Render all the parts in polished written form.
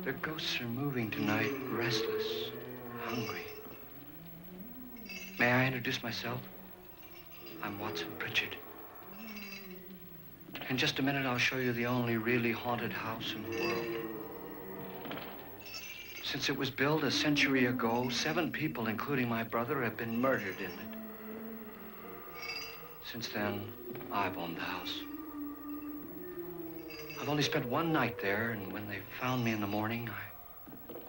The ghosts are moving tonight, restless, hungry. May I introduce myself? I'm Watson Pritchard. In just a minute, I'll show you the only really haunted house in the world. Since it was built a century ago, 7 people, including my brother, have been murdered in it. Since then, I've owned the house. I've only spent 1 night there, and when they found me in the morning,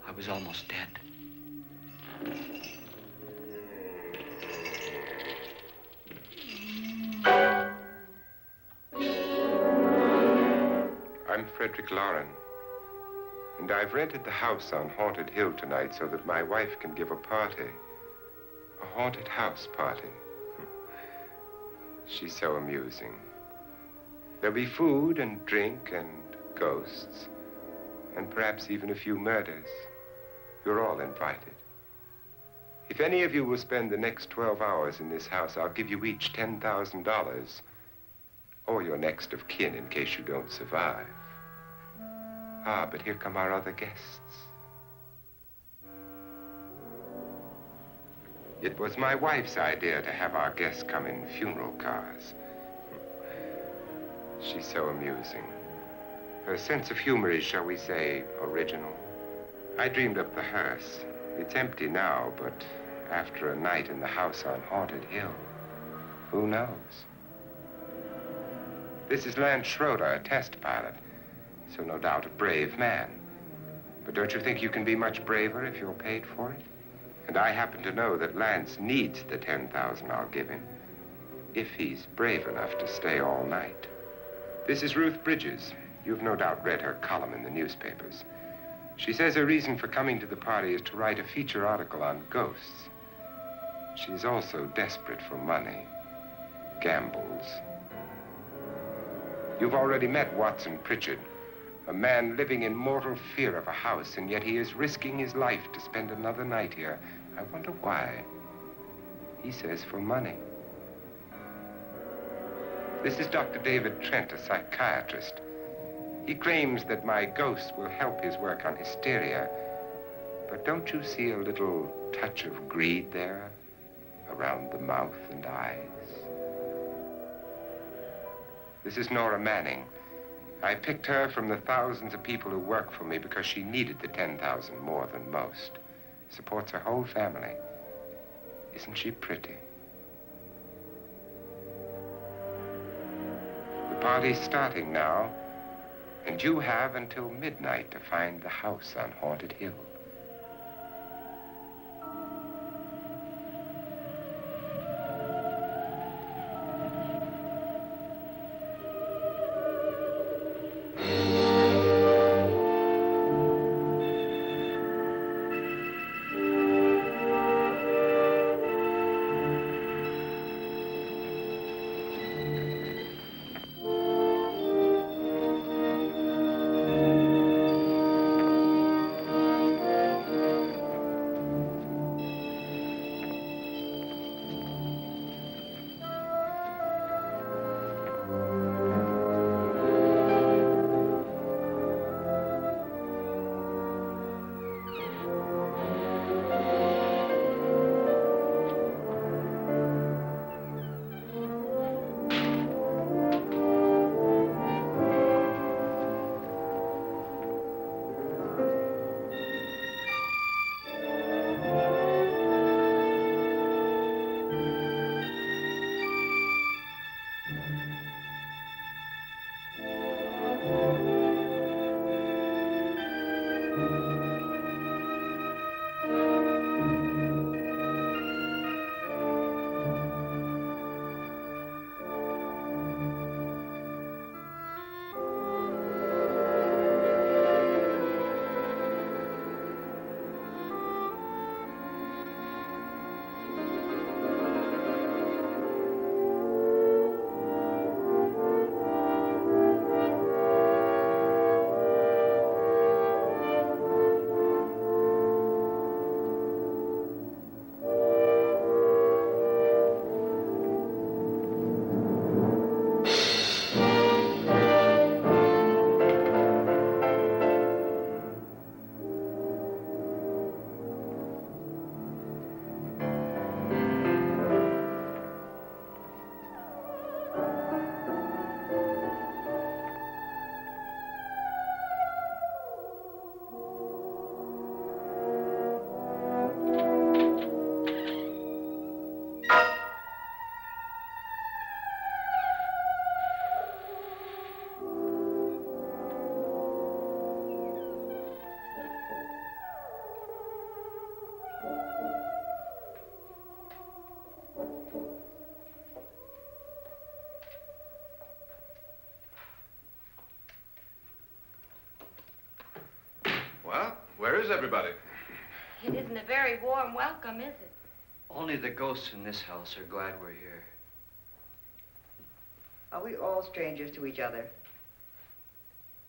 I was almost dead. I'm Frederick Lauren, and I've rented the house on Haunted Hill tonight so that my wife can give a party. A haunted house party. She's so amusing. There'll be food and drink and ghosts, and perhaps even a few murders. You're all invited. If any of you will spend the next 12 hours in this house, I'll give you each $10,000, or your next of kin in case you don't survive. Ah, but here come our other guests. It was my wife's idea to have our guests come in funeral cars. She's so amusing. Her sense of humor is, shall we say, original. I dreamed up the hearse. It's empty now, but after a night in the house on Haunted Hill, who knows? This is Lance Schroeder, a test pilot, so no doubt a brave man. But don't you think you can be much braver if you're paid for it? And I happen to know that Lance needs the $10,000 I'll give him, if he's brave enough to stay all night. This is Ruth Bridges. You've no doubt read her column in the newspapers. She says her reason for coming to the party is to write a feature article on ghosts. She's also desperate for money, gambles. You've already met Watson Pritchard, a man living in mortal fear of a house, and yet he is risking his life to spend another night here. I wonder why. He says for money. This is Dr. David Trent, a psychiatrist. He claims that my ghost will help his work on hysteria. But don't you see a little touch of greed there around the mouth and eyes? This is Nora Manning. I picked her from the thousands of people who work for me because she needed the $10,000 more than most. Supports her whole family. Isn't she pretty? The party's starting now, and you have until midnight to find the house on Haunted Hill. Well, where is everybody? It isn't a very warm welcome, is it? Only the ghosts in this house are glad we're here. Are we all strangers to each other?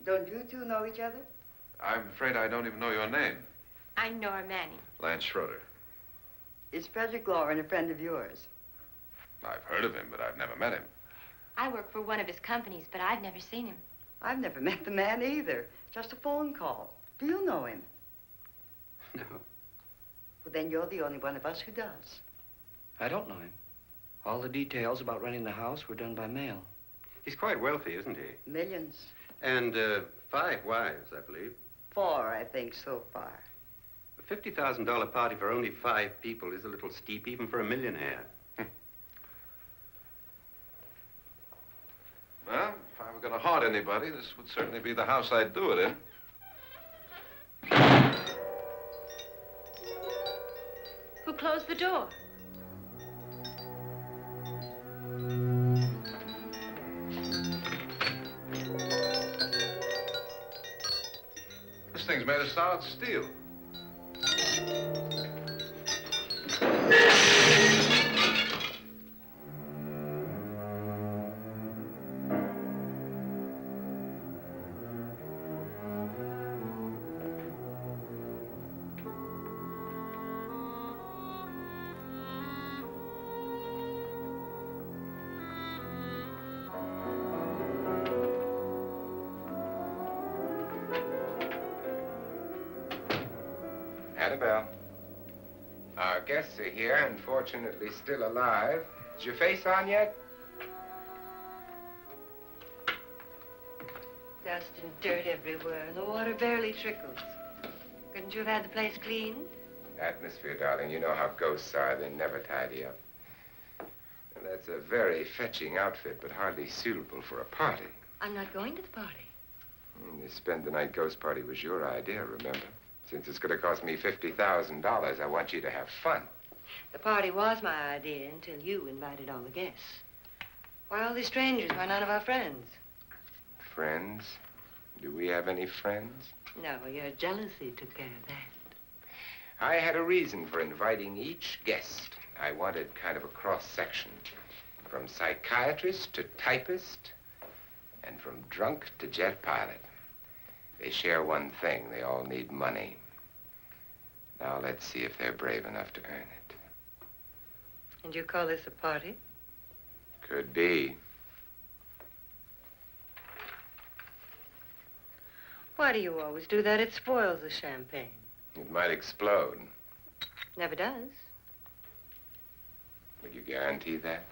Don't you two know each other? I'm afraid I don't even know your name. I'm Nora Manning. Lance Schroeder. Is Frederick Lauren a friend of yours? I've heard of him, but I've never met him. I work for one of his companies, but I've never seen him. I've never met the man either. Just a phone call. Do you know him? No, Well, then you're the only one of us who does. I don't know him. All the details about renting the house were done by mail. He's quite wealthy, isn't he? Millions. And 5 wives, I believe. 4, I think, so far. A $50,000 party for only 5 people is a little steep, even for a millionaire. Well, if I were going to haunt anybody, this would certainly be the house I'd do it in. Who closed the door? This thing's made of solid steel. Annabelle. Our guests are here, and fortunately still alive. Is your face on yet? Dust and dirt everywhere, and the water barely trickles. Couldn't you have had the place cleaned? Atmosphere, darling. You know how ghosts are. They never tidy up. And that's a very fetching outfit, but hardly suitable for a party. I'm not going to the party. The spend the night ghost party was your idea, remember? Since it's going to cost me $50,000, I want you to have fun. The party was my idea until you invited all the guests. Why all these strangers? Why none of our friends? Friends? Do we have any friends? No, your jealousy took care of that. I had a reason for inviting each guest. I wanted kind of a cross-section. From psychiatrist to typist, and from drunk to jet pilot. They share one thing. They all need money. Now let's see if they're brave enough to earn it. And you call this a party? Could be. Why do you always do that? It spoils the champagne. It might explode. Never does. Would you guarantee that?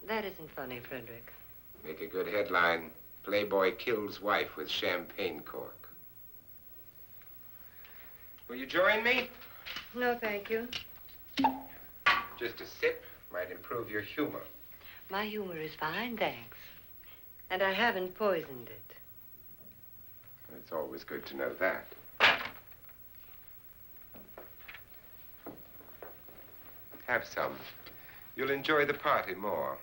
That isn't funny, Frederick. Make a good headline. Playboy kills wife with champagne cork. Will you join me? No, thank you. Just a sip might improve your humor. My humor is fine, thanks. And I haven't poisoned it. It's always good to know that. Have some. You'll enjoy the party more.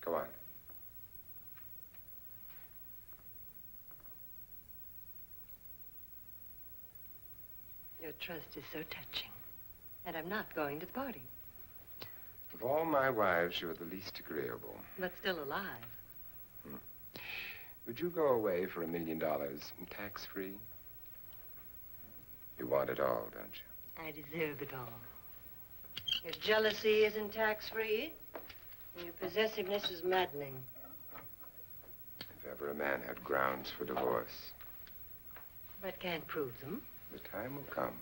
Go on. Your trust is so touching. And I'm not going to the party. Of all my wives, you're the least agreeable. But still alive. Would you go away for $1 million tax-free? You want it all, don't you? I deserve it all. Your jealousy isn't tax-free, and your possessiveness is maddening. If ever a man had grounds for divorce, But can't prove them. the time will come.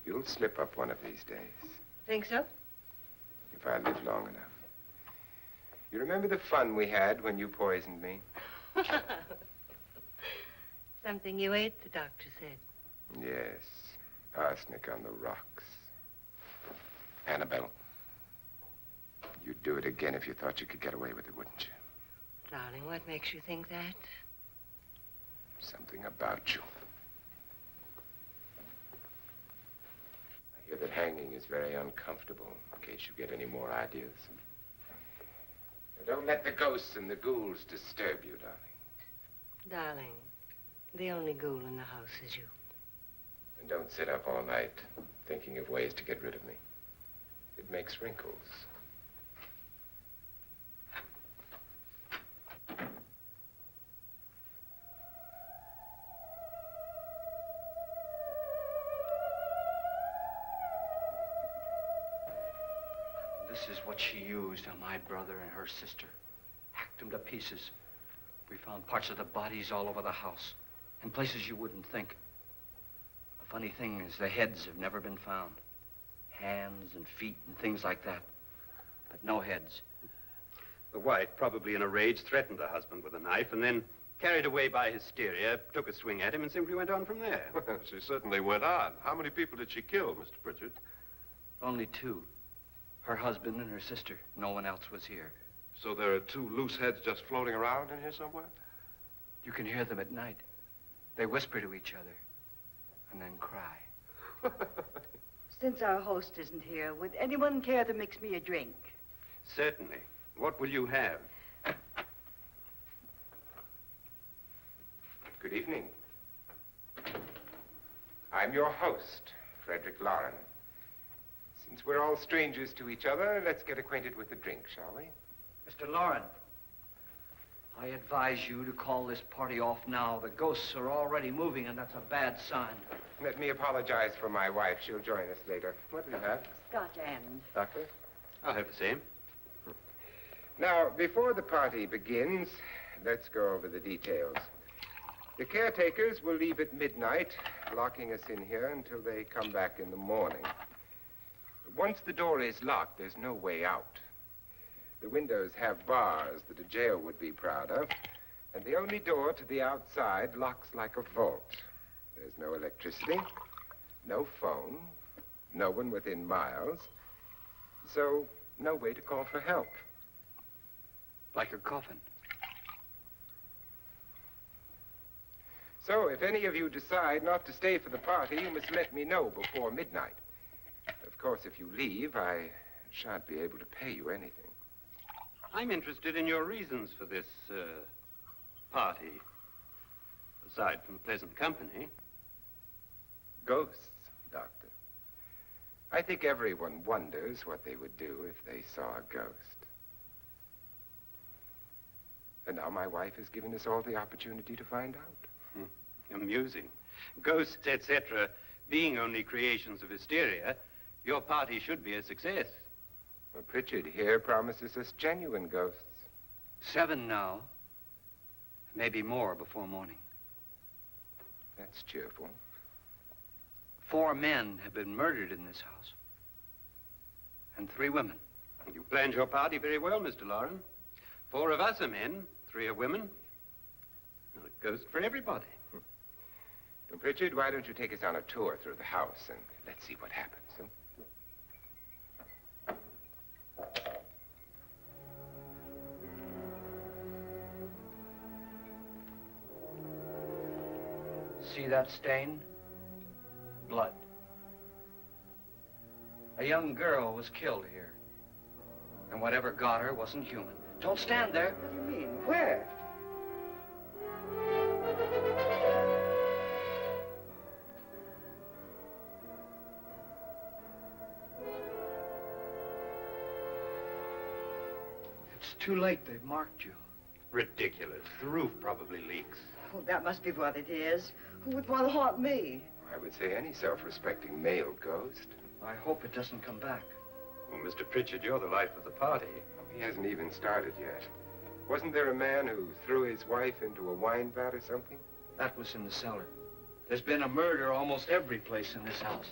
You'll slip up one of these days, Think so? if I live long enough. You remember the fun we had when you poisoned me? Something you ate, the doctor said. Yes, arsenic on the rocks. Annabelle, you'd do it again if you thought you could get away with it, wouldn't you? Darling, what makes you think that? Something about you. I hear that hanging is very uncomfortable, in case you get any more ideas. Now, don't let the ghosts and the ghouls disturb you, darling. Darling, The only ghoul in the house is you. And don't sit up all night thinking of ways to get rid of me. It makes wrinkles. This is what she used on my brother and her sister. Hacked them to pieces. We found parts of the bodies all over the house, in places you wouldn't think. The funny thing is the heads have never been found. Hands and feet and things like that. But no heads. The wife, probably in a rage, threatened her husband with a knife and then, carried away by hysteria, took a swing at him and simply went on from there. She certainly went on. How many people did she kill, Mr. Pritchard? Only two. Her husband and her sister. No one else was here. So there are two loose heads just floating around in here somewhere? You can hear them at night. They whisper to each other and then cry. Since our host isn't here, would anyone care to mix me a drink? Certainly. What will you have? Good evening. I'm your host, Frederick Lauren. Since we're all strangers to each other, let's get acquainted with a drink, shall we? Mr. Lauren, I advise you to call this party off now. The ghosts are already moving, and that's a bad sign. Let me apologize for my wife. She'll join us later. What do you have? Scotch and. Doctor? I'll have the same. Now, before the party begins, let's go over the details. The caretakers will leave at midnight, locking us in here until they come back in the morning. Once the door is locked, there's no way out. The windows have bars that a jail would be proud of, and the only door to the outside locks like a vault. There's no electricity, no phone, no one within miles, so no way to call for help. Like a coffin. So if any of you decide not to stay for the party, you must let me know before midnight. Of course, if you leave, I shan't be able to pay you anything. I'm interested in your reasons for this, party. Aside from the pleasant company. Ghosts, Doctor. I think everyone wonders what they would do if they saw a ghost. And now my wife has given us all the opportunity to find out. Amusing. Ghosts, etc., being only creations of hysteria, your party should be a success. Well, Pritchard here promises us genuine ghosts. 7 now. Maybe more before morning. That's cheerful. 4 men have been murdered in this house. And 3 women. You planned your party very well, Mr. Lauren. 4 of us are men, 3 are women. Well, a ghost for everybody. Well, Pritchard, why don't you take us on a tour through the house and let's see what happens, huh? See that stain? Blood. A young girl was killed here. And whatever got her wasn't human. Don't stand there. What do you mean? Where? It's too late. They've marked you. Ridiculous. The roof probably leaks. Oh, that must be what it is. Who would want to haunt me? I would say any self-respecting male ghost. I hope it doesn't come back. Well, Mr. Pritchard, you're the life of the party. He hasn't even started yet. Wasn't there a man who threw his wife into a wine vat or something? That was in the cellar. There's been a murder almost every place in this house.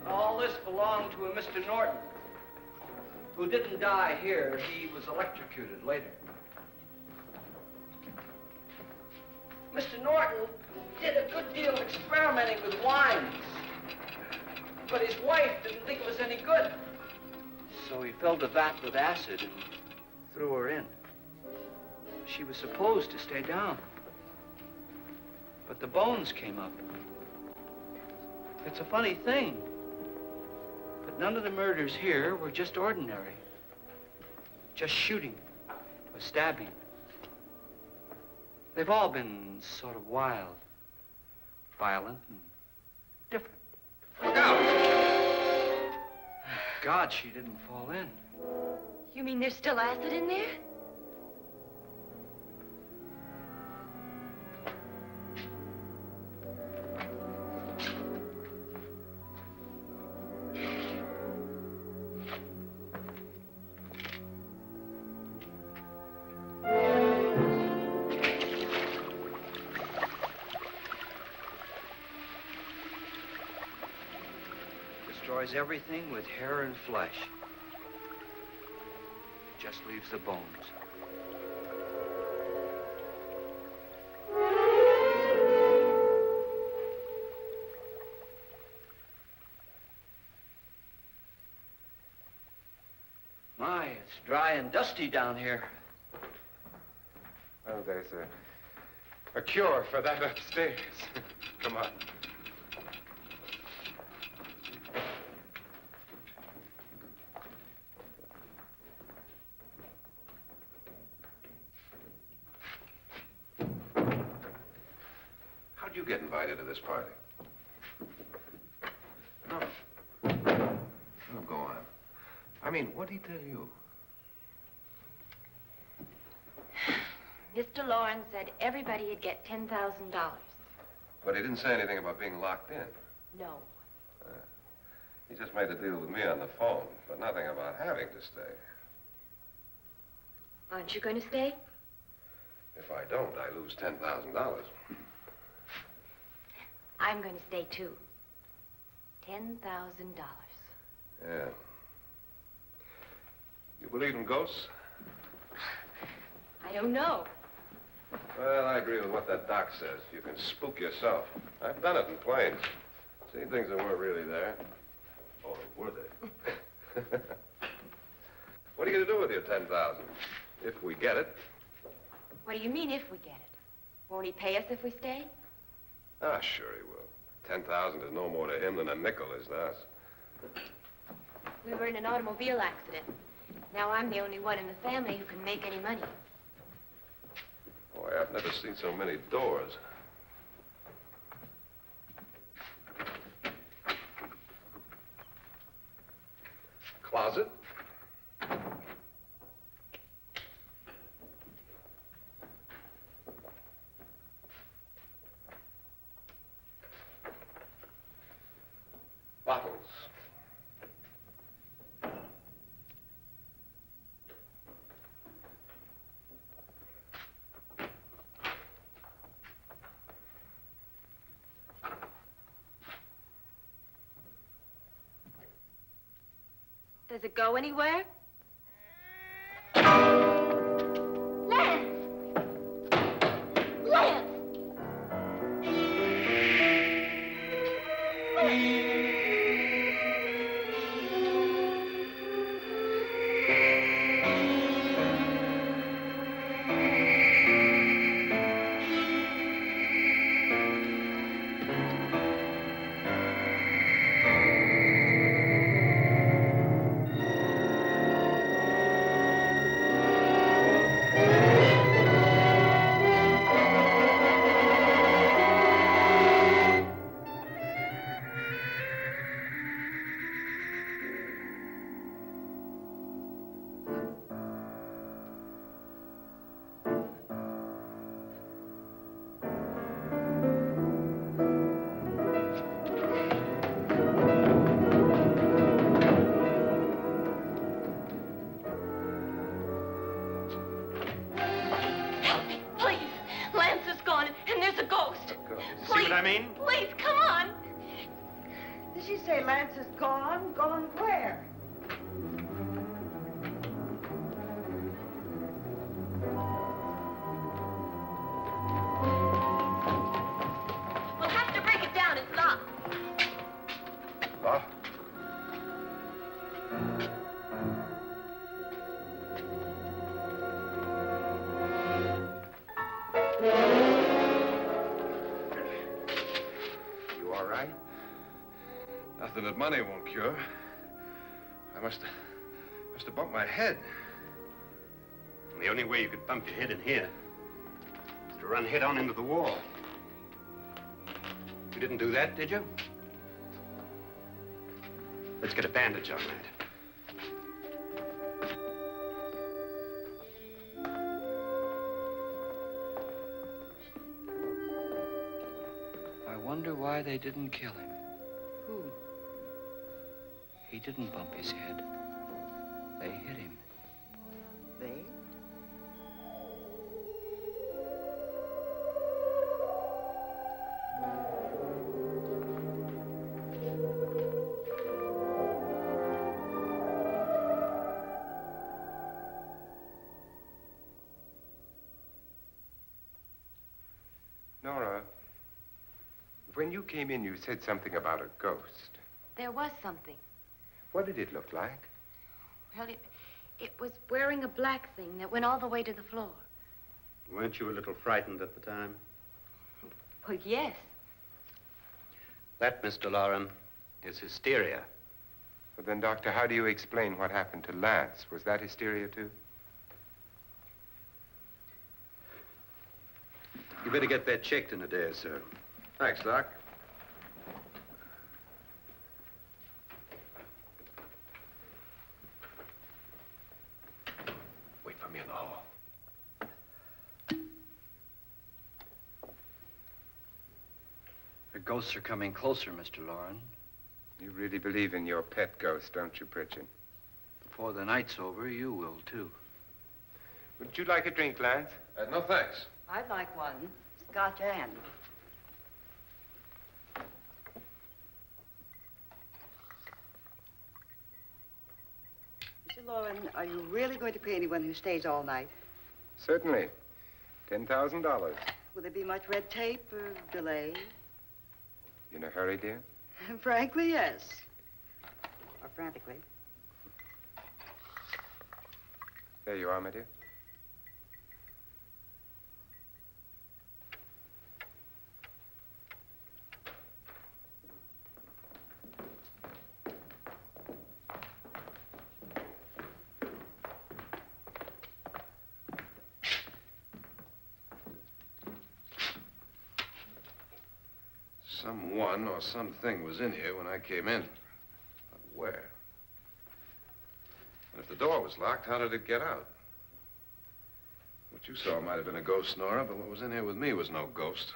All this belonged to a Mr. Norton, who didn't die here. He was electrocuted later. Mr. Norton did a good deal of experimenting with wines, but his wife didn't think it was any good. So he filled the vat with acid and threw her in. She was supposed to stay down. But the bones came up. It's a funny thing. But none of the murders here were just ordinary. Just shooting or stabbing. They've all been sort of wild, violent, and different. Look out! God, she didn't fall in. You mean there's still acid in there? Destroys everything with hair and flesh. Just leaves the bones. My, it's dry and dusty down here. Well, there's a cure for that upstairs. Come on. How'd you get invited to this party? No. No, go on. I mean, what did he tell you? Mr. Lawrence said everybody'd get $10,000. But he didn't say anything about being locked in. No. He just made a deal with me on the phone, but nothing about having to stay. Aren't you going to stay? If I don't, I lose $10,000. I'm going to stay too. $10,000. Yeah. You believe in ghosts? I don't know. Well, I agree with what that doc says. You can spook yourself. I've done it in planes. Seen things that weren't really there. Or were they? What are you going to do with your $10,000? If we get it. What do you mean, if we get it? Won't he pay us if we stay? Ah, sure he will. 10,000 is no more to him than a nickel is to us. We were in an automobile accident. Now I'm the only one in the family who can make any money. Boy, I've never seen so many doors. Closet? Bottles. Does it go anywhere? Lance! Lance! See what I mean? Please, come on. Did she say Lance is gone? Gone where? We'll have to break it down. It's locked. What? Nothing that money won't cure. I must have bumped my head. The only way you could bump your head in here is to run head on into the wall. You didn't do that, did you? Let's get a bandage on that. I wonder why they didn't kill him. Who? He didn't bump his head. They hit him. They? Nora, when you came in, you said something about a ghost. There was something. What did it look like? Well, it was wearing a black thing that went all the way to the floor. Weren't you a little frightened at the time? Well, yes. That, Mr. Loren, is hysteria. Well, then, Doctor, how do you explain what happened to Lance? Was that hysteria, too? You better get that checked in a day or so. Thanks, Doc. Wait for me in the hall. The ghosts are coming closer, Mr. Loren. You really believe in your pet ghost, don't you, Pritchard? Before the night's over, you will, too. Would you like a drink, Lance? No, thanks. I'd like one. Scotch and. Mr. Loren, are you really going to pay anyone who stays all night? Certainly. $10,000. Will there be much red tape or delay? You in a hurry, dear? Frankly, yes. Or frantically. There you are, my dear. Someone or something was in here when I came in. But where? And if the door was locked, how did it get out? What you saw might have been a ghost, Nora, but what was in here with me was no ghost.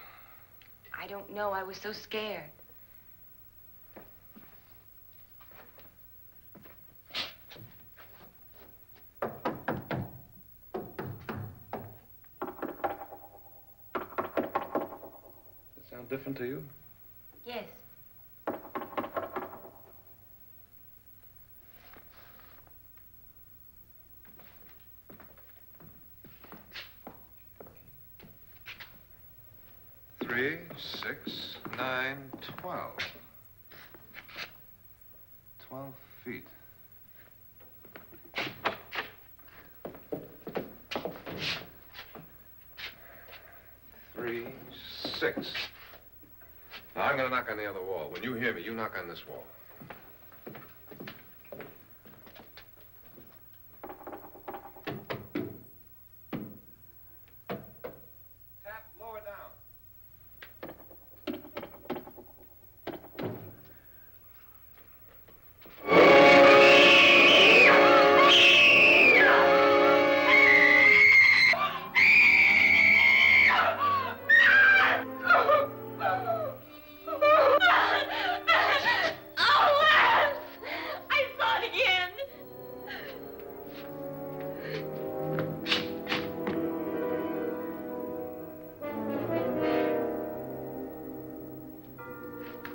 I don't know. I was so scared. Does it sound different to you? Yes. Three, 6, 9, 12. 12 feet. Three, 6. Now, I'm going to knock on the other wall. When you hear me, you knock on this wall. Tap lower down.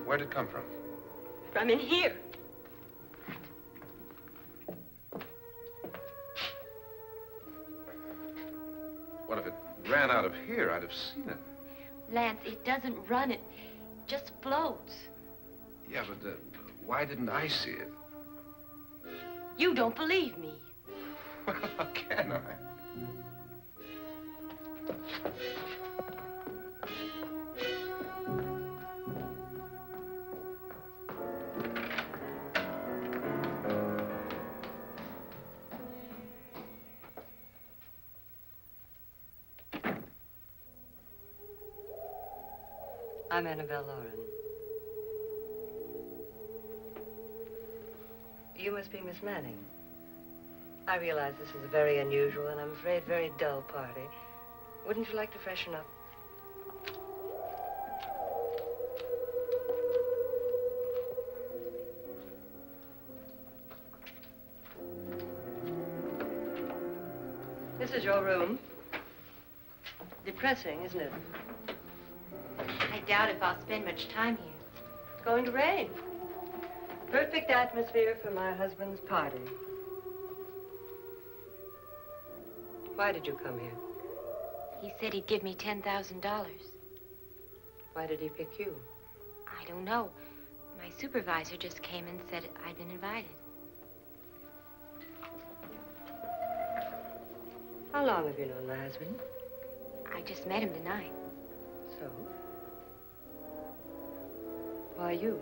Where'd it come from? From in here. What if it ran out of here? I'd have seen it. Lance, it doesn't run. It just floats. Yeah, but why didn't I see it? You don't believe me. Well, how can I? I'm Annabelle Lauren. You must be Miss Manning. I realize this is a very unusual and I'm afraid very dull party. Wouldn't you like to freshen up? This is your room. Depressing, isn't it? I doubt if I'll spend much time here. It's going to rain. Perfect atmosphere for my husband's party. Why did you come here? He said he'd give me $10,000. Why did he pick you? I don't know. My supervisor just came and said I'd been invited. How long have you known my husband? I just met him tonight. So? Why you?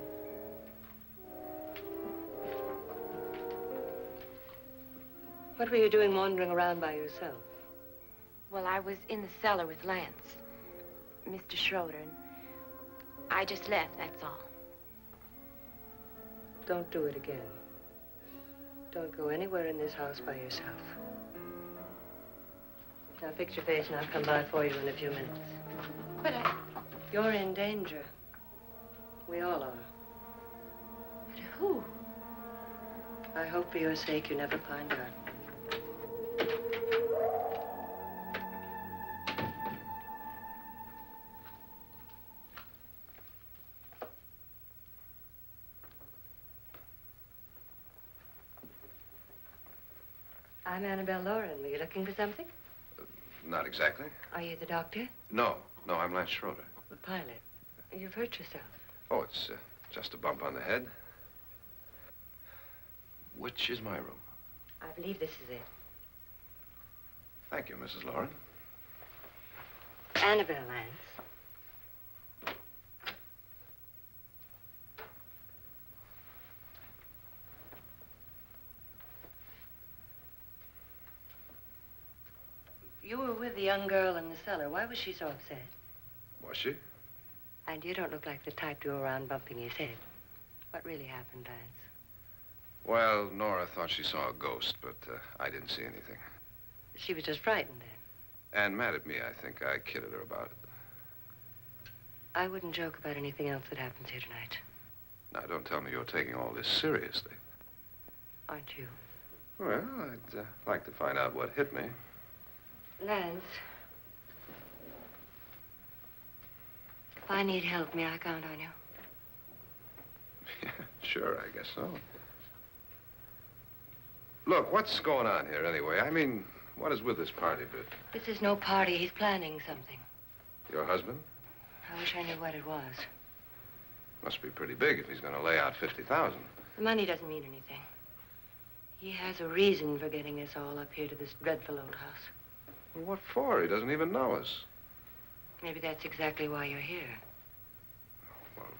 What were you doing wandering around by yourself? Well, I was in the cellar with Lance, Mr. Schroeder, and I just left, that's all. Don't do it again. Don't go anywhere in this house by yourself. Now fix your face and I'll come by for you in a few minutes. But You're in danger. We all are. But who? I hope for your sake you never find out. I'm Annabelle Lauren. Were you looking for something? Not exactly. Are you the doctor? No, I'm Lance Schroeder. The pilot. You've hurt yourself. Oh, it's just a bump on the head. Which is my room? I believe this is it. Thank you, Mrs. Lauren. Annabelle Lance. You were with the young girl in the cellar. Why was she so upset? Was she? And you don't look like the type to go around bumping his head. What really happened, Lance? Well, Nora thought she saw a ghost, but I didn't see anything. She was just frightened then. And mad at me, I think. I kidded her about it. I wouldn't joke about anything else that happens here tonight. Now, don't tell me you're taking all this seriously. Aren't you? Well, I'd like to find out what hit me. Lance. If I need help, may I count on you? Yeah, sure, I guess so. Look, what's going on here anyway? I mean, what is with this party bit? This is no party. He's planning something. Your husband? I wish I knew what it was. Must be pretty big if he's going to lay out 50,000. The money doesn't mean anything. He has a reason for getting us all up here to this dreadful old house. Well, what for? He doesn't even know us. Maybe that's exactly why you're here. Well,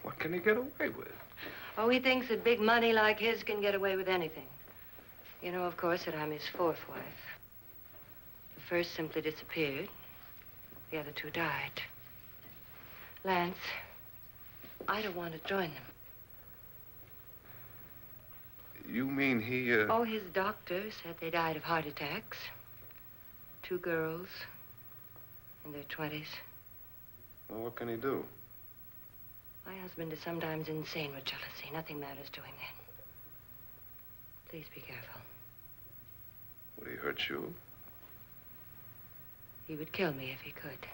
what can he get away with? Oh, he thinks that big money like his can get away with anything. You know, of course, that I'm his fourth wife. The first simply disappeared. The other two died. Lance, I don't want to join them. You mean he, Oh, his doctor said they died of heart attacks. 2 girls in their 20s. Well, what can he do? My husband is sometimes insane with jealousy. Nothing matters to him then. Please be careful. Would he hurt you? He would kill me if he could.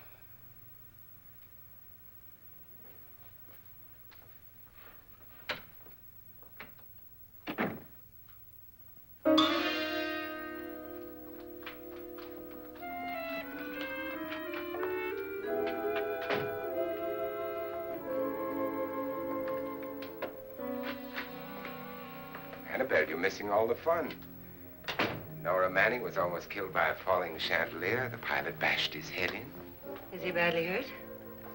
Annabelle, you're missing all the fun. Nora Manning was almost killed by a falling chandelier. The pilot bashed his head in. Is he badly hurt?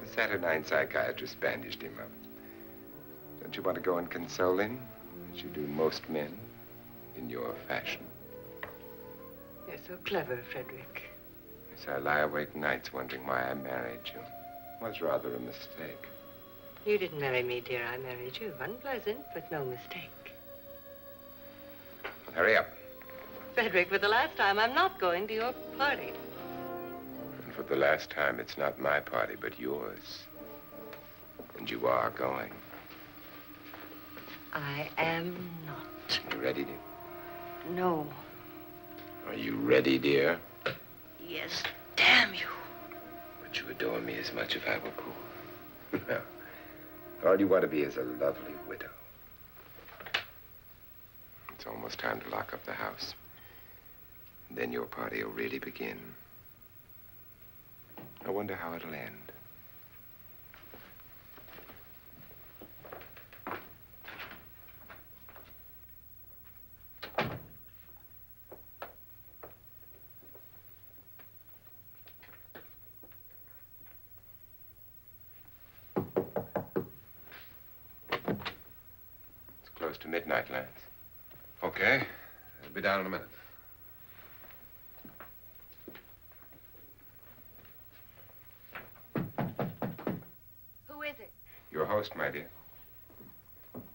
The Saturnine psychiatrist bandaged him up. Don't you want to go and console him, as you do most men, in your fashion? You're so clever, Frederick. Yes, I lie awake nights wondering why I married you. was rather a mistake. You didn't marry me, dear. I married you. Unpleasant, but no mistake. Hurry up. Frederick, for the last time, I'm not going to your party. And for the last time, it's not my party, but yours. And you are going. I am not. You ready, dear? No. Are you ready, dear? Yes, damn you. Would you adore me as much if I were poor? No. All you want to be is a lovely widow. It's almost time to lock up the house. And then your party will really begin. I wonder how it'll end. It's close to midnight, Lance. Okay. I'll be down in a minute. Who is it? Your host, my dear.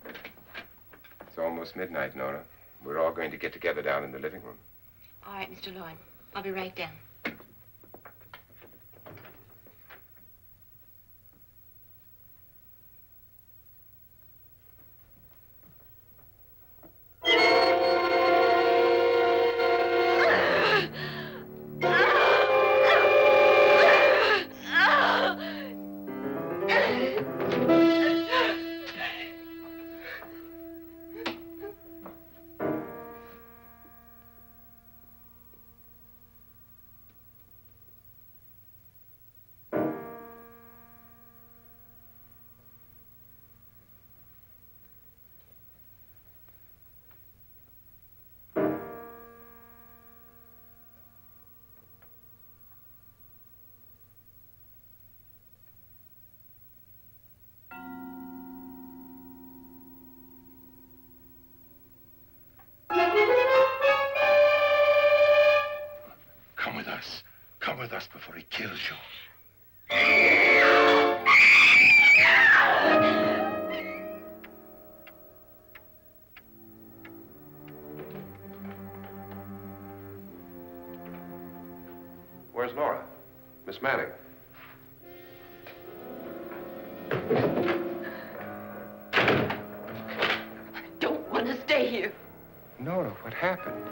It's almost midnight, Nora. We're all going to get together down in the living room. All right, Mr. Lloyd. I'll be right down. Come with us. Come with us before he kills you. Where's Nora? Miss Manning. I don't want to stay here. Nora, what happened?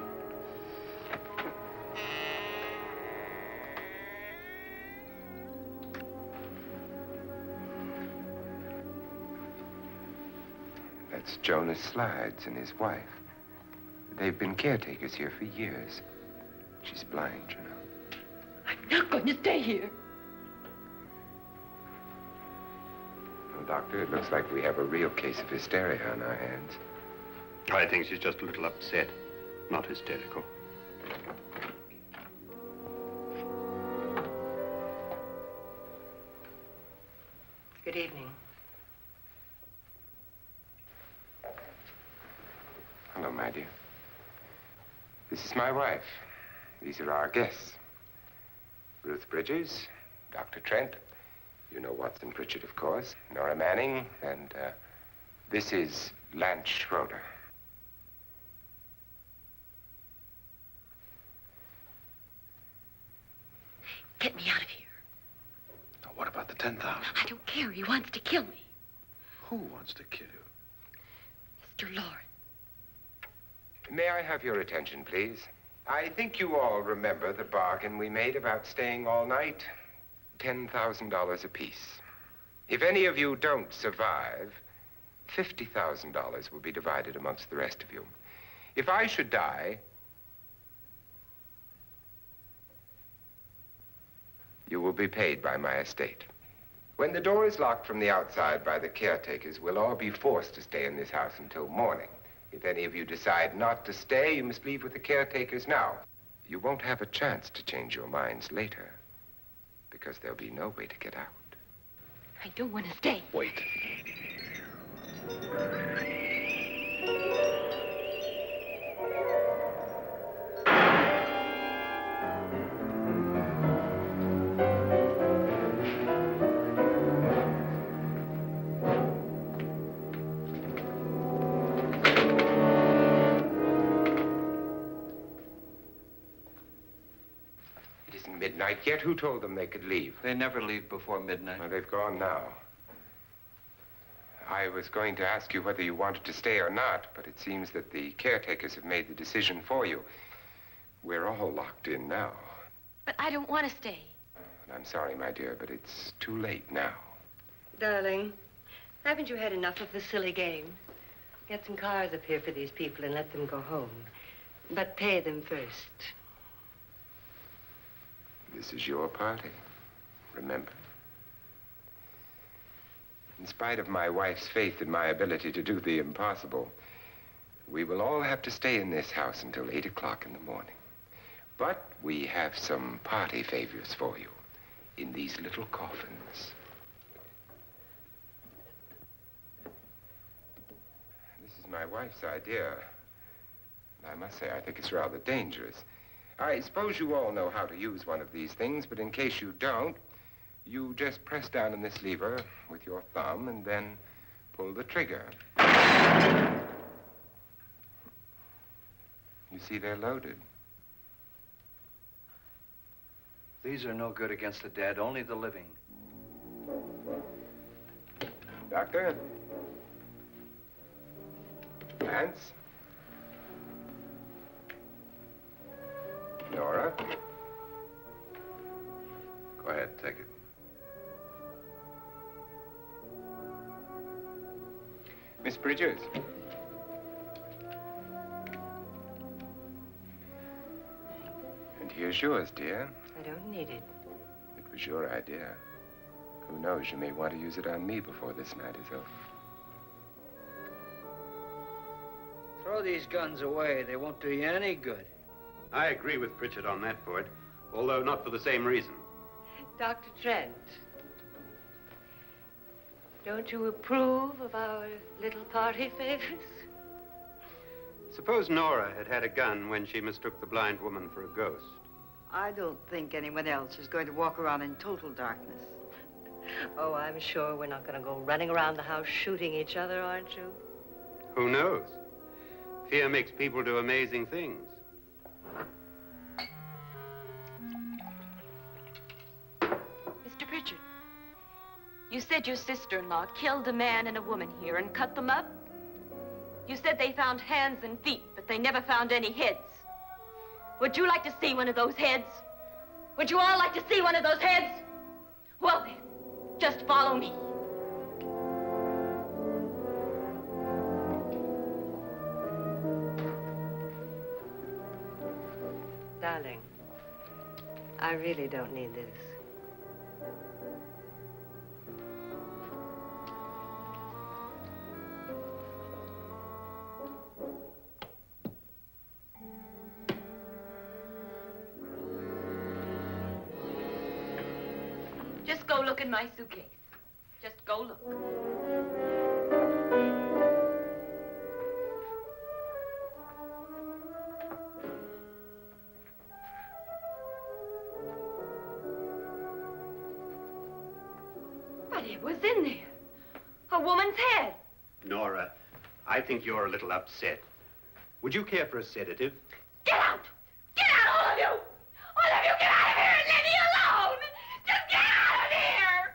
That's Jonas Slides and his wife. They've been caretakers here for years. She's blind, you know. I'm not going to stay here. Well, Doctor, it looks like we have a real case of hysteria on our hands. I think she's just a little upset, not hysterical. Good evening. Hello, my dear. This is my wife. These are our guests. Ruth Bridges, Dr. Trent. You know Watson Pritchard, of course. Nora Manning, and this is Lance Schroeder. Get me out of here. Now, what about the 10,000? I don't care. He wants to kill me. Who wants to kill you? Mr. Lawrence. May I have your attention, please? I think you all remember the bargain we made about staying all night. $10,000 apiece. If any of you don't survive, $50,000 will be divided amongst the rest of you. If I should die, you will be paid by my estate. When the door is locked from the outside by the caretakers, we'll all be forced to stay in this house until morning. If any of you decide not to stay, you must leave with the caretakers now. You won't have a chance to change your minds later, because there'll be no way to get out. I don't want to stay. Wait. yet? Who told them they could leave? They never leave before midnight. Well, they've gone now. I was going to ask you whether you wanted to stay or not, but it seems that the caretakers have made the decision for you. We're all locked in now. But I don't want to stay. And I'm sorry, my dear, but it's too late now. Darling, haven't you had enough of the silly game? Get some cars up here for these people and let them go home. But pay them first. This is your party, remember? In spite of my wife's faith in my ability to do the impossible, we will all have to stay in this house until 8 o'clock in the morning. But we have some party favors for you in these little coffins. This is my wife's idea. I must say, I think it's rather dangerous. I suppose you all know how to use one of these things, but in case you don't, you just press down on this lever with your thumb and then pull the trigger. You see, they're loaded. These are no good against the dead, only the living. Doctor? Lance? Nora? Go ahead, take it. Miss Bridges? And here's yours, dear. I don't need it. It was your idea. Who knows, you may want to use it on me before this night is over. Throw these guns away. They won't do you any good. I agree with Pritchard on that point, although not for the same reason. Dr. Trent, don't you approve of our little party favors? Suppose Nora had had a gun when she mistook the blind woman for a ghost. I don't think anyone else is going to walk around in total darkness. Oh, I'm sure we're not going to go running around the house shooting each other, aren't you? Who knows? Fear makes people do amazing things. Mr. Pritchard, you said your sister-in-law killed a man and a woman here and cut them up? You said they found hands and feet, but they never found any heads. Would you like to see one of those heads? Would you all like to see one of those heads? Well then, just follow me. Darling, I really don't need this. Just go look in my suitcase. Just go look. But it was in there. A woman's head. Nora, I think you're a little upset. Would you care for a sedative? Get out! Get out, all of you! All of you, get out of here and leave me alone! Just get out of here!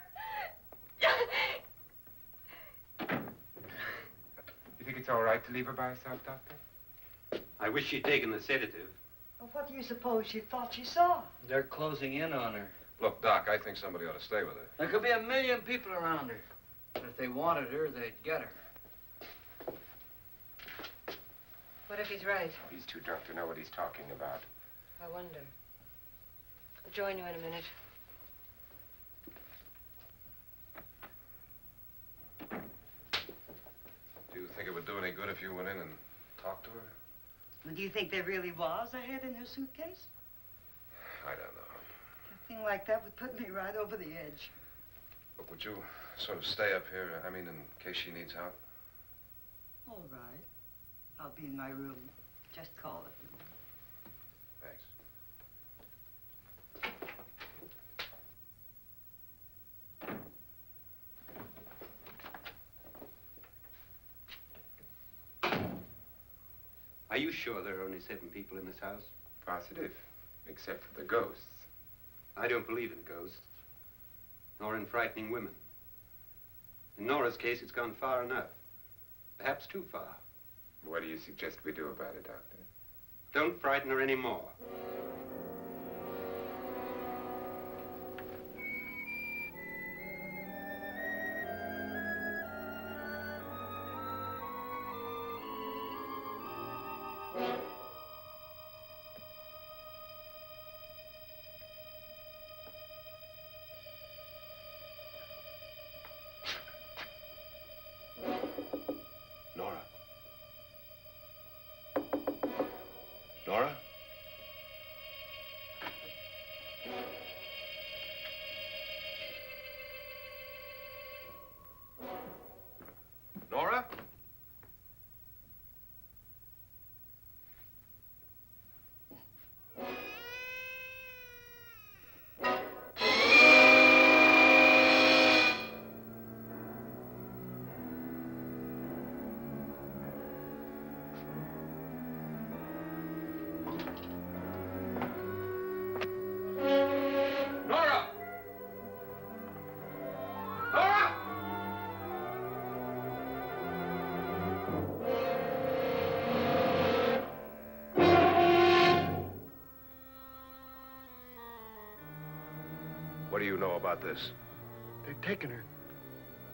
You think it's all right to leave her by herself, Doctor? I wish she'd taken the sedative. Well, what do you suppose she thought she saw? They're closing in on her. Look, Doc, I think somebody ought to stay with her. There could be 1,000,000 people around her. If they wanted her, they'd get her. What if he's right? He's too drunk to know what he's talking about. I wonder. I'll join you in a minute. Do you think it would do any good if you went in and talked to her? Well, do you think there really was a head in her suitcase? I don't know. A thing like that would put me right over the edge. But would you sort of stay up here, I mean, in case she needs help? All right. I'll be in my room. Just call it. Thanks. Are you sure there are only 7 people in this house? Positive, except for the ghosts. I don't believe in ghosts, nor in frightening women. In Nora's case, it's gone far enough. Perhaps too far. What do you suggest we do about it, Doctor? Don't frighten her anymore. Nora? Nora? Nora? Nora! Nora! What do you know about this? They're taking her.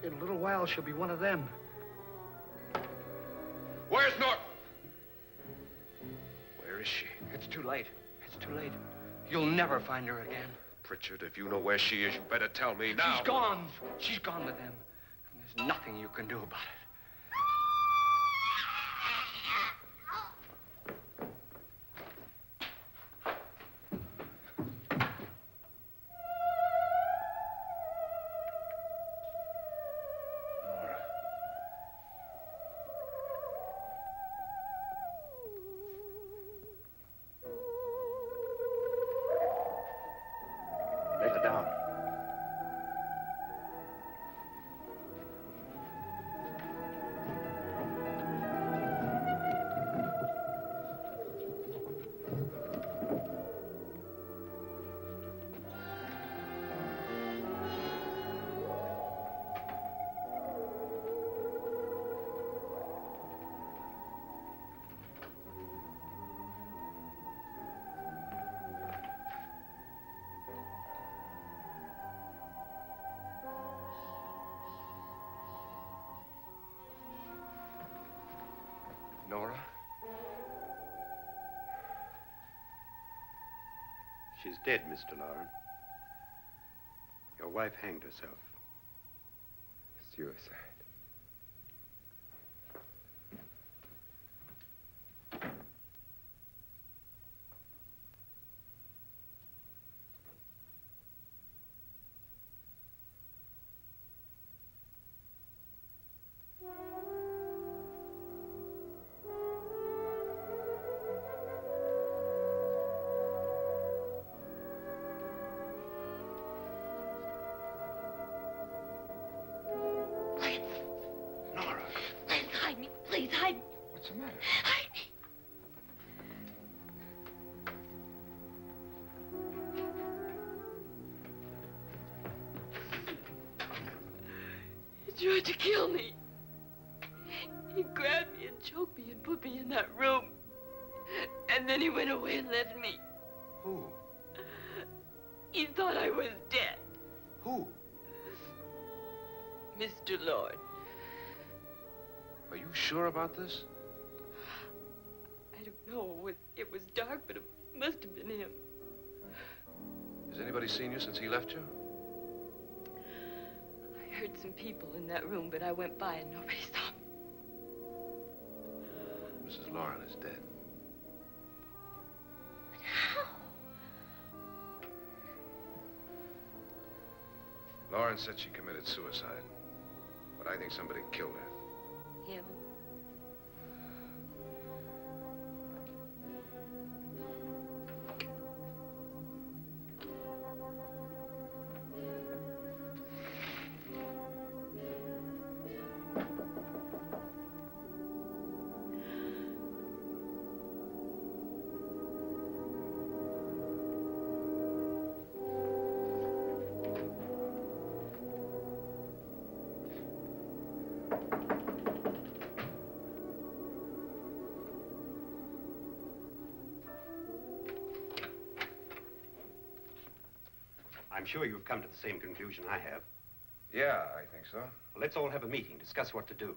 In a little while, she'll be one of them. Where's Nora? Where is she? It's too late. It's too late. You'll never find her again. Pritchard, if you know where she is, you better tell me now. She's gone. She's gone with them. And there's nothing you can do about it. Nora. Let her down. Nora? She's dead, Mr. Lauren. Your wife hanged herself. Suicide. Nora, Please hide me. Please hide me. what's the matter? Hide me. He tried to kill me. He grabbed me and choked me and put me in that room. And then he went away and left me. Who? He thought I was dead. Who? Mr. Lord. Are you sure about this? I don't know. It was dark, but it must have been him. Has anybody seen you since he left you? I heard some people in that room, but I went by and nobody saw me. Mrs. Lauren is dead. But how? Lauren said she committed suicide, but I think somebody killed her. Him? I'm sure you've come to the same conclusion I have. Yeah, I think so. Well, let's all have a meeting, discuss what to do.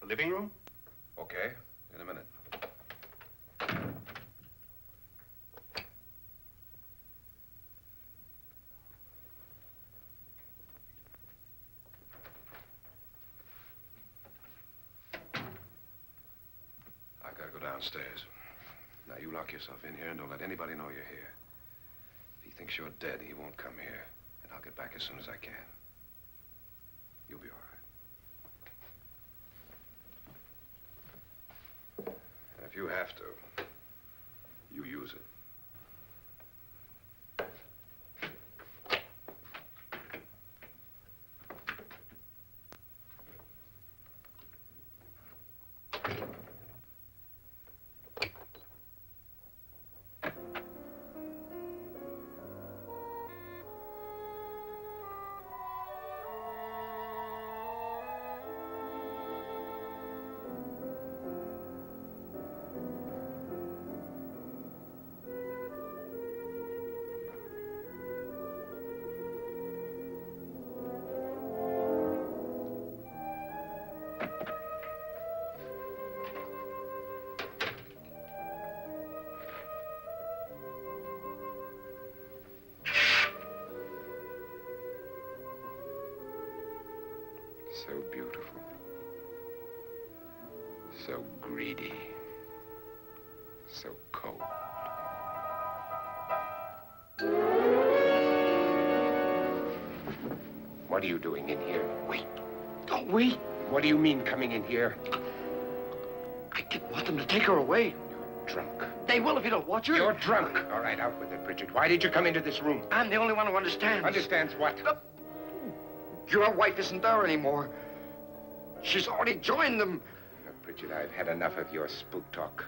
The living room? Okay, in a minute. I gotta go downstairs. Now, you lock yourself in here and don't let anybody know you're here. If he thinks you're dead, he won't come here. And I'll get back as soon as I can. You'll be all right. And if you have to, you use it. So beautiful. So greedy. So cold. What are you doing in here? Wait. Don't wait. What do you mean coming in here? I didn't want them to take her away. You're drunk. They will if you don't watch her. You're drunk. All right, out with it, Bridget. Why did you come into this room? I'm the only one who understands. Understands what? Your wife isn't there anymore. She's already joined them. Look, Bridget, I've had enough of your spook talk.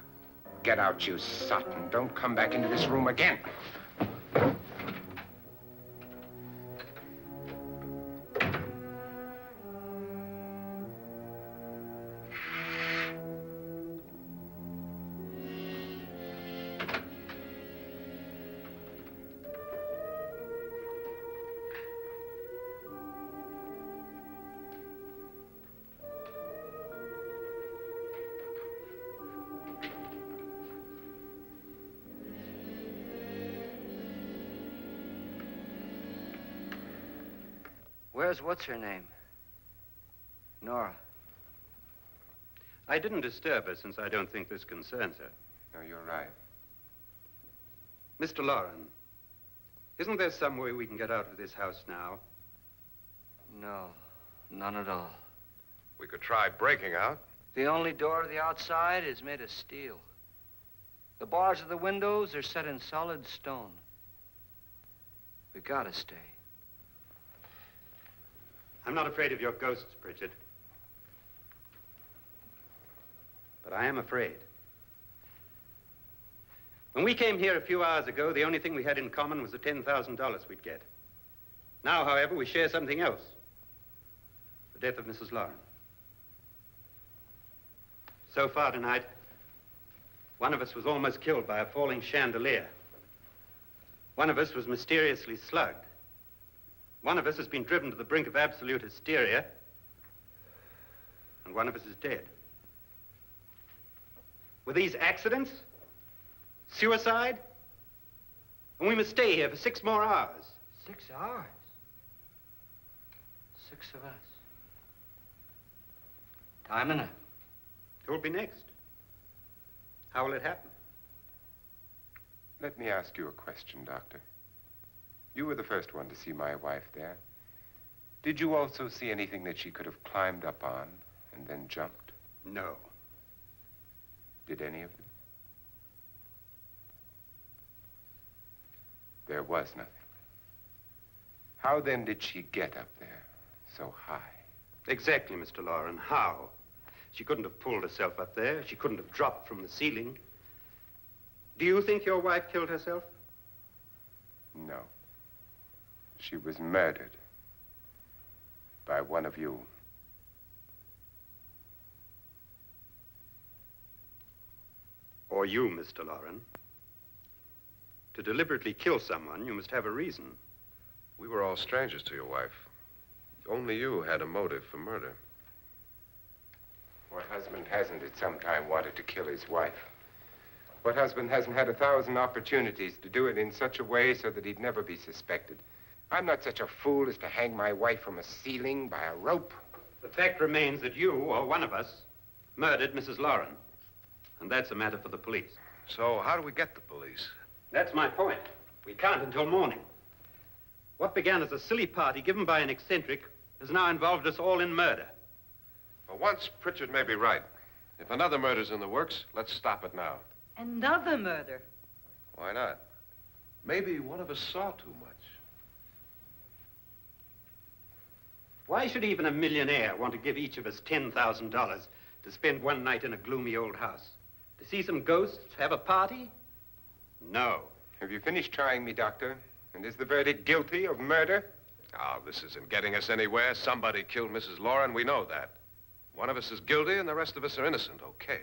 Get out, you sot, and don't come back into this room again. Where's what's-her-name? Nora. I didn't disturb her since I don't think this concerns her. No, you're right. Mr. Loren, isn't there some way we can get out of this house now? No, none at all. We could try breaking out. The only door to the outside is made of steel. The bars of the windows are set in solid stone. We gotta stay. I'm not afraid of your ghosts, Bridget. But I am afraid. When we came here a few hours ago, the only thing we had in common was the $10,000 we'd get. Now, however, we share something else. The death of Mrs. Loren. So far tonight, one of us was almost killed by a falling chandelier. One of us was mysteriously slugged. One of us has been driven to the brink of absolute hysteria, and one of us is dead. Were these accidents? Suicide? And we must stay here for 6 more hours. 6 hours? 6 of us. Time enough. Who'll be next? How will it happen? Let me ask you a question, Doctor. You were the first one to see my wife there. Did you also see anything that she could have climbed up on and then jumped? No. Did any of you? There was nothing. How then did she get up there so high? Exactly, Mr. Loren. How? She couldn't have pulled herself up there. She couldn't have dropped from the ceiling. Do you think your wife killed herself? No. She was murdered by one of you. Or you, Mr. Loren. To deliberately kill someone, you must have a reason. We were all strangers to your wife. Only you had a motive for murder. What husband hasn't at some time wanted to kill his wife? What husband hasn't had 1,000 opportunities to do it in such a way so that he'd never be suspected? I'm not such a fool as to hang my wife from a ceiling by a rope. The fact remains that you, or one of us, murdered Mrs. Loren. And that's a matter for the police. So how do we get the police? That's my point. We can't until morning. What began as a silly party given by an eccentric has now involved us all in murder. For once, Pritchard may be right. If another murder's in the works, let's stop it now. Another murder? Why not? Maybe one of us saw too much. Why should even a millionaire want to give each of us $10,000 to spend one night in a gloomy old house? To see some ghosts, have a party? No. Have you finished trying me, Doctor? And is the verdict guilty of murder? Oh, this isn't getting us anywhere. Somebody killed Mrs. Loren, we know that. One of us is guilty and the rest of us are innocent, okay.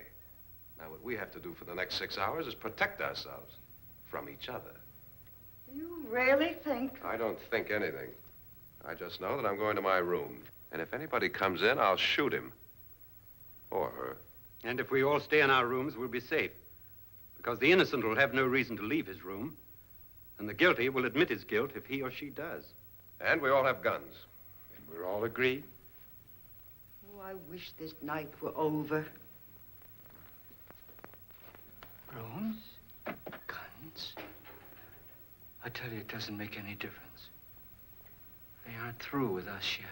Now, what we have to do for the next 6 hours is protect ourselves from each other. Do you really think? I don't think anything. I just know that I'm going to my room. And if anybody comes in, I'll shoot him. Or her. And if we all stay in our rooms, we'll be safe. Because the innocent will have no reason to leave his room. And the guilty will admit his guilt if he or she does. And we all have guns. And we're all agreed? Oh, I wish this night were over. Rooms? Guns? I tell you, it doesn't make any difference. They aren't through with us yet.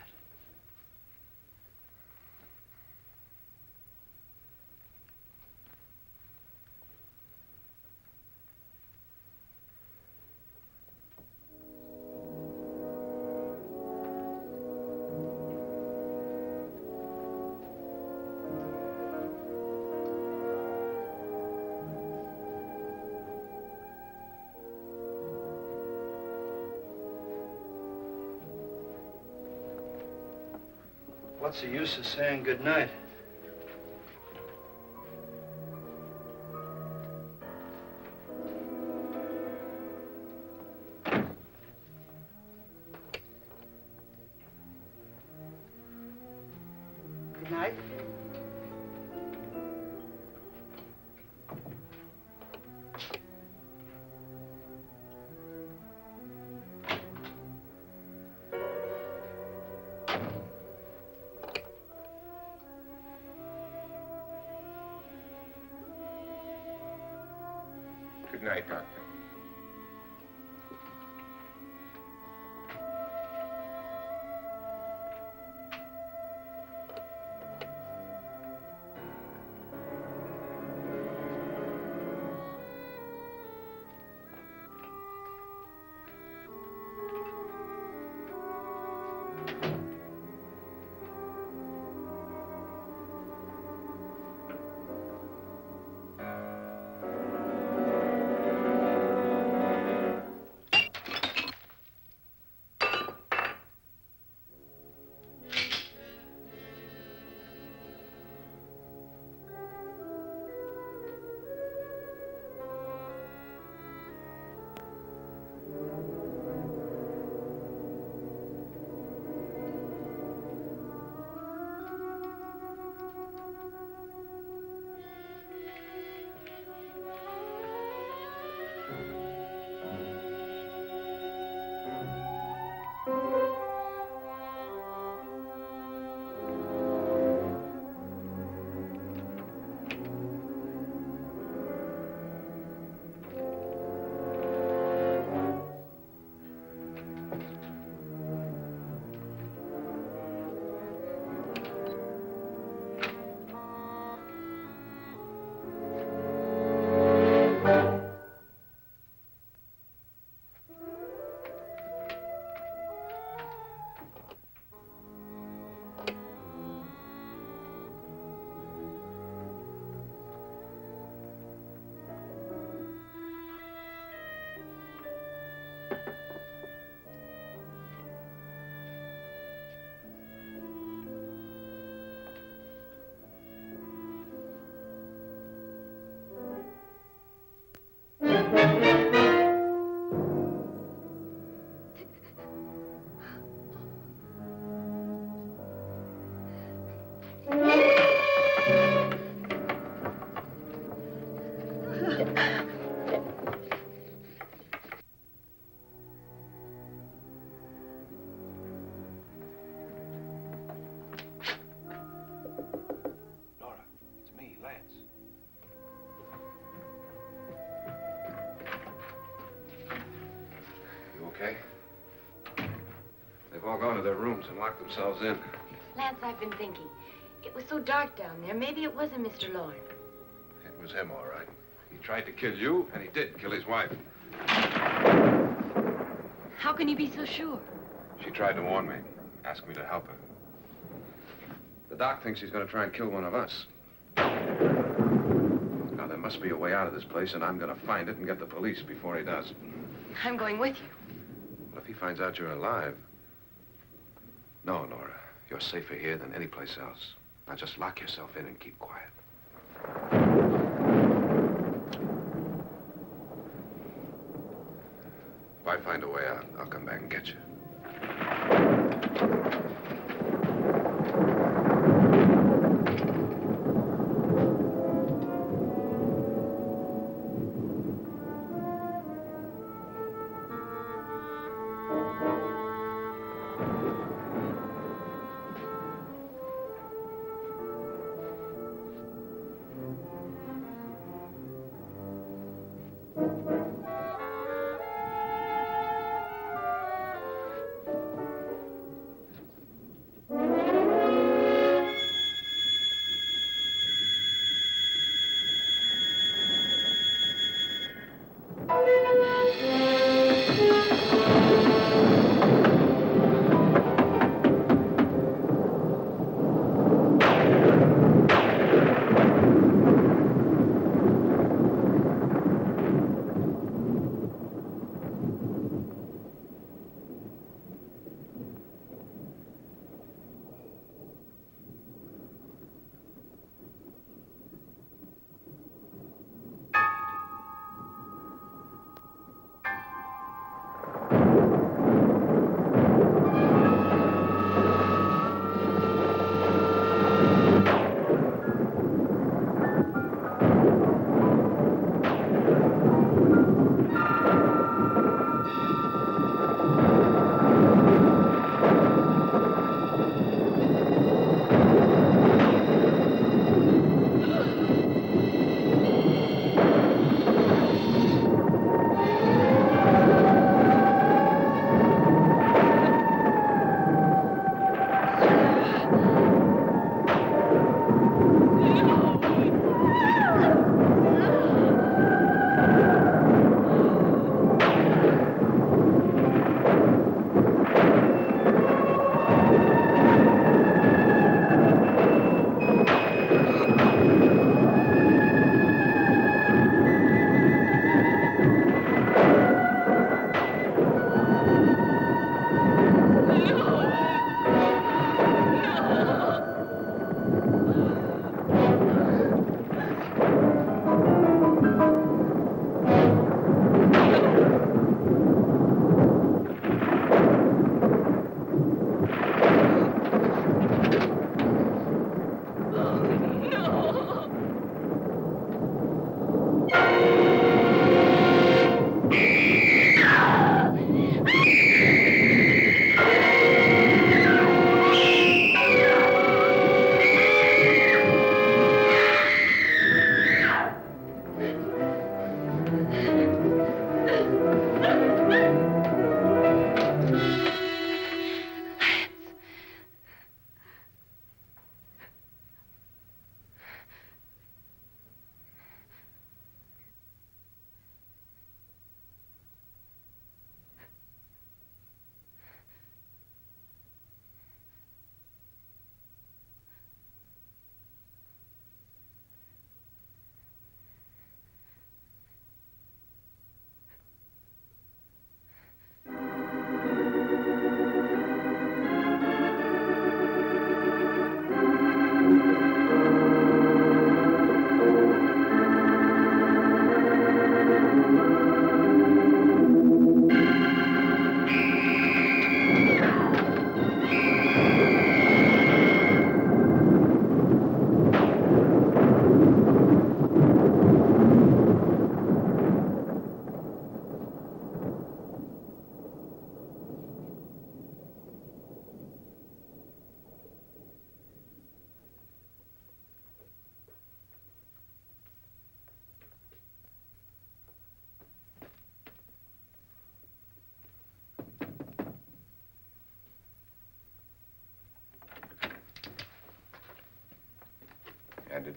What's the use of saying goodnight? Good night. Good night, Doctor. to their rooms and locked themselves in. Lance, I've been thinking. It was so dark down there. Maybe it wasn't Mr. Lorne. It was him, all right. He tried to kill you, and he did kill his wife. How can you be so sure? She tried to warn me, asked me to help her. The doc thinks he's going to try and kill one of us. Now, there must be a way out of this place, and I'm going to find it and get the police before he does. I'm going with you. Well, if he finds out you're alive... No, Nora. You're safer here than any place else. Now, just lock yourself in and keep quiet. If I find a way out, I'll come back and get you.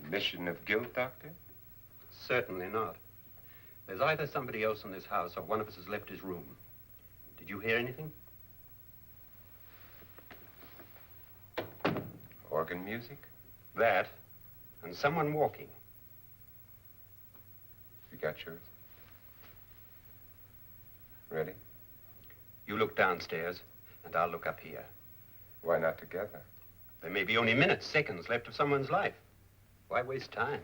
Admission of guilt, Doctor? Certainly not. There's either somebody else in this house or one of us has left his room. Did you hear anything? Organ music? That, and someone walking. You got yours? Ready? You look downstairs, and I'll look up here. Why not together? There may be only minutes, seconds left of someone's life. Why waste time?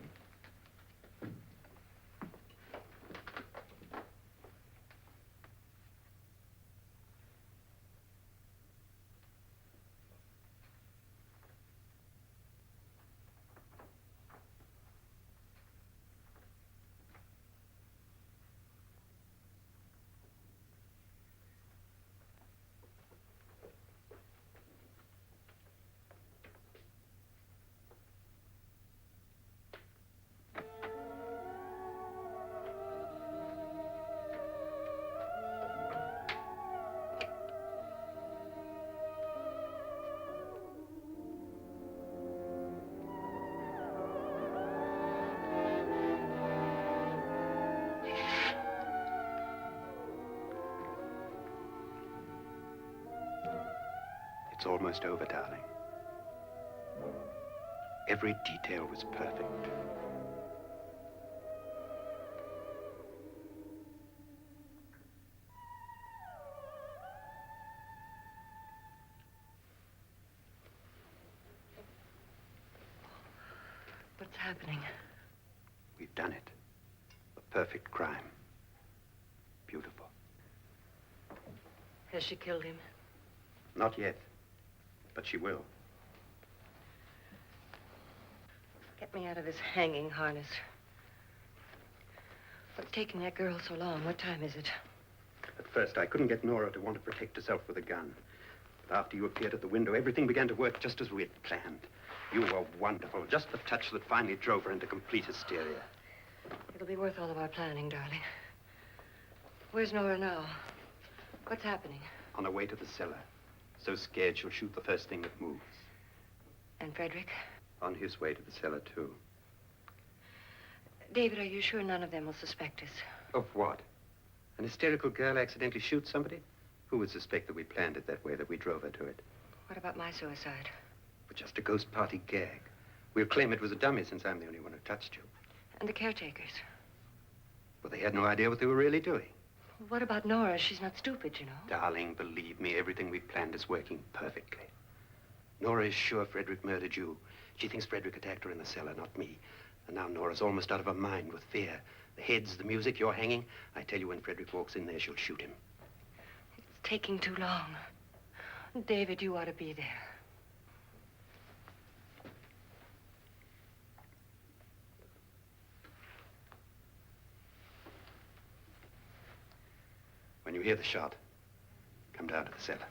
It's almost over, darling. Every detail was perfect. What's happening? We've done it. A perfect crime. Beautiful. Has she killed him? Not yet, but she will. Get me out of this hanging harness. What's taking that girl so long? What time is it? At first, I couldn't get Nora to want to protect herself with a gun. But after you appeared at the window, everything began to work just as we had planned. You were wonderful. Just the touch that finally drove her into complete hysteria. It'll be worth all of our planning, darling. Where's Nora now? What's happening? On her way to the cellar. So scared she'll shoot the first thing that moves. And Frederick? On his way to the cellar, too. David, are you sure none of them will suspect us? Of what? An hysterical girl accidentally shoots somebody? Who would suspect that we planned it that way, that we drove her to it? What about my suicide? But just a ghost party gag. We'll claim it was a dummy since I'm the only one who touched you. And the caretakers? Well, they had no idea what they were really doing. What about Nora? She's not stupid, you know. Darling, believe me, everything we planned is working perfectly. Nora is sure Frederick murdered you. She thinks Frederick attacked her in the cellar, not me. And now Nora's almost out of her mind with fear. The heads, the music, you're hanging. I tell you, when Frederick walks in there, she'll shoot him. It's taking too long. David, you ought to be there. When you hear the shot, come down to the cellar.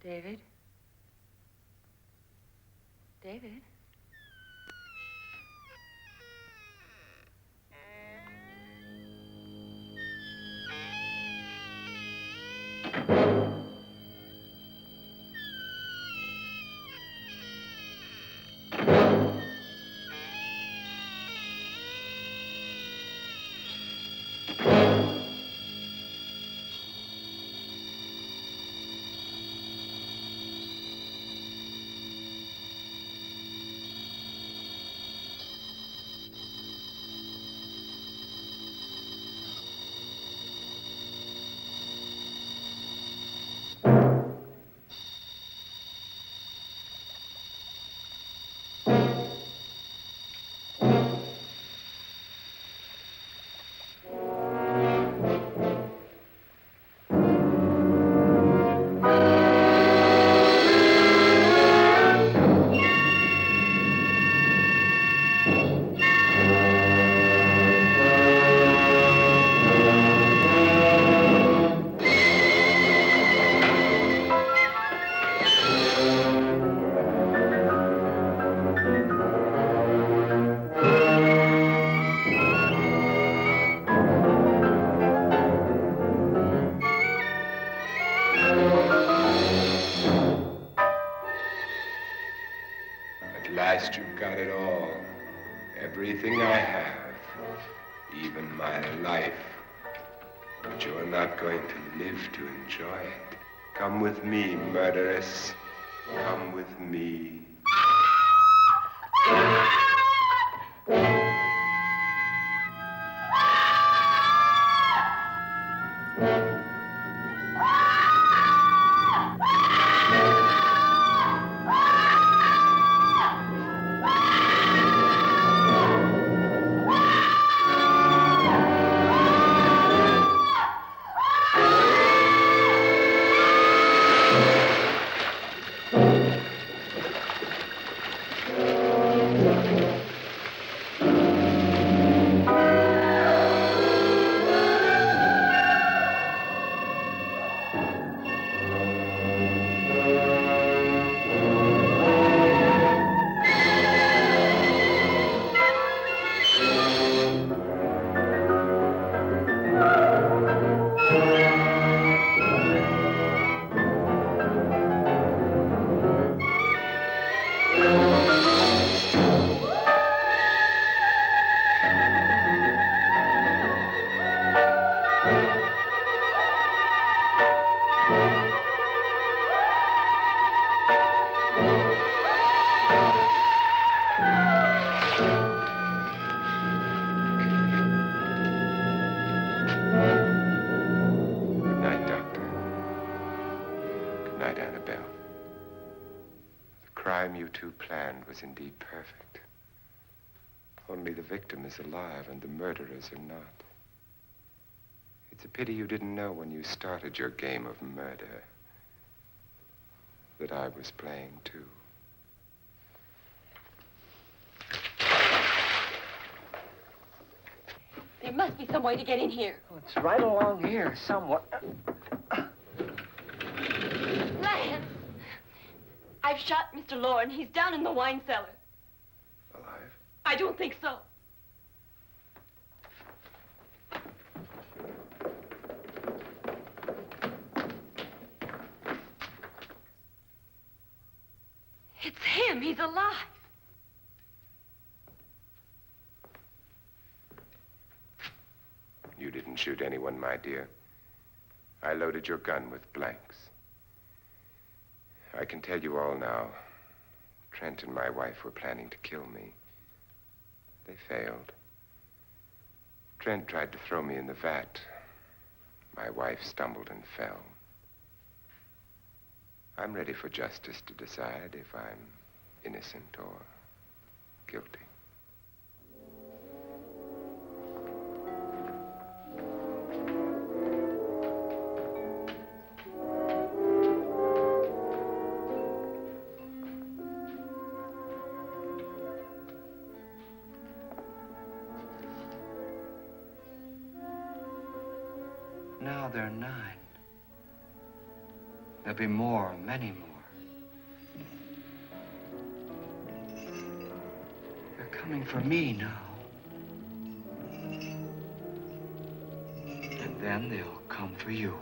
David? David? At last you've got it all. Everything I have. Even my life. But you're not going to live to enjoy it. Come with me, murderess. Come with me. You two planned was indeed perfect. Only the victim is alive and the murderers are not. It's a pity you didn't know when you started your game of murder that I was playing too. There must be some way to get in here. Oh, it's right along here somewhere. Lance! I've shot Mr. Loren. He's down in the wine cellar. Alive? I don't think so. It's him. He's alive. You didn't shoot anyone, my dear. I loaded your gun with blanks. I can tell you all now. Trent and my wife were planning to kill me. They failed. friend tried to throw me in the vat. My wife stumbled and fell. I'm ready for justice to decide if I'm innocent or guilty. Now there are 9. There'll be more, many more. They're coming for me now. And then they'll come for you.